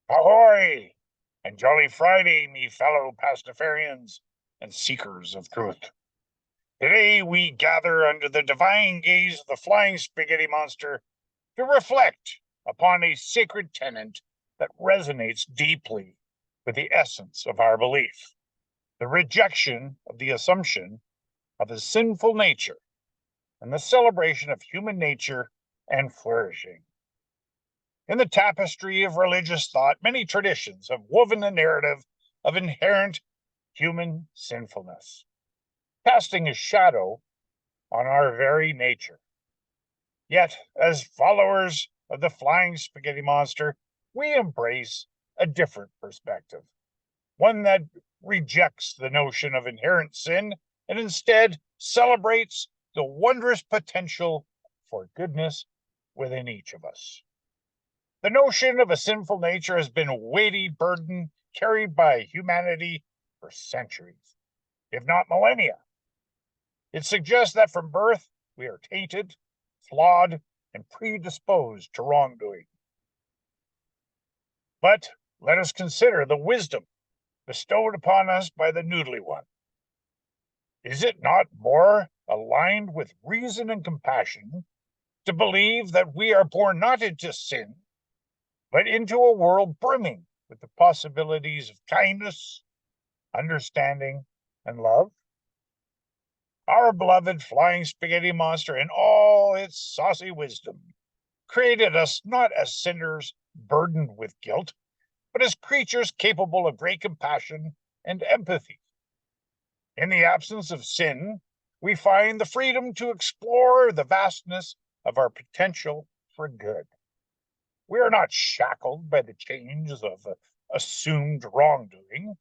Ahoy! And jolly Friday, me fellow Pastafarians and seekers of truth. Today we gather under the divine gaze of the flying spaghetti monster to reflect upon a sacred tenet that resonates deeply with the essence of our belief, the rejection of the assumption of a sinful nature and the celebration of human nature and flourishing. In the tapestry of religious thought, many traditions have woven the narrative of inherent human sinfulness, casting a shadow on our very nature. Yet, as followers of the flying spaghetti monster, we embrace a different perspective, one that rejects the notion of inherent sin and instead celebrates the wondrous potential for goodness within each of us. The notion of a sinful nature has been a weighty burden carried by humanity for centuries, if not millennia. It suggests that from birth we are tainted, flawed, and predisposed to wrongdoing. But let us consider the wisdom bestowed upon us by the Noodly One. Is it not more aligned with reason and compassion to believe that we are born not into sin, but into a world brimming with the possibilities of kindness, understanding, and love? Our beloved flying spaghetti monster, in all its saucy wisdom, created us not as sinners burdened with guilt, but as creatures capable of great compassion and empathy. In the absence of sin, we find the freedom to explore the vastness of our potential for good. We are not shackled by the chains of assumed wrongdoing.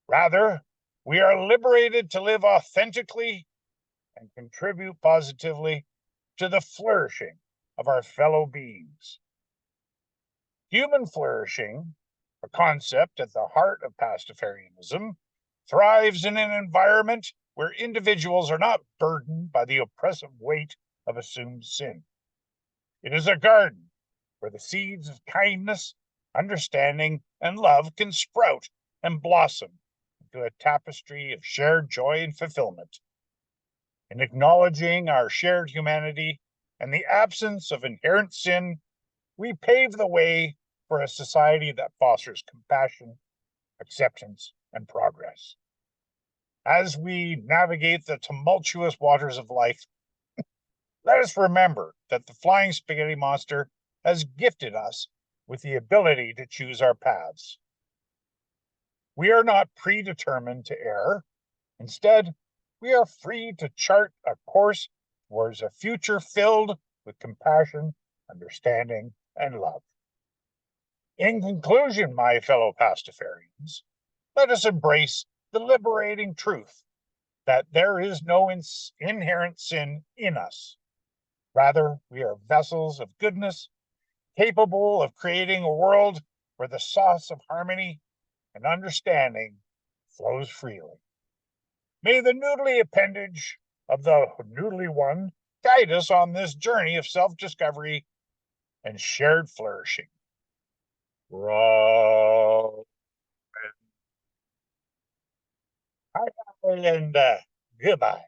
Rather, we are liberated to live authentically and contribute positively to the flourishing of our fellow beings. Human flourishing, a concept at the heart of Pastafarianism, thrives in an environment where individuals are not burdened by the oppressive weight of assumed sin. It is a garden where the seeds of kindness, understanding, and love can sprout and blossom into a tapestry of shared joy and fulfillment. In acknowledging our shared humanity and the absence of inherent sin, we pave the way for a society that fosters compassion, acceptance, and progress. As we navigate the tumultuous waters of life, let us remember that the flying spaghetti monster has gifted us with the ability to choose our paths. We are not predetermined to err. Instead, we are free to chart a course towards a future filled with compassion, understanding, and love. In conclusion, my fellow Pastafarians, let us embrace the liberating truth that there is no inherent sin in us. Rather, we are vessels of goodness, capable of creating a world where the sauce of harmony and understanding flows freely. May the noodly appendage of the Noodly One guide us on this journey of self-discovery and shared flourishing. Raw and goodbye.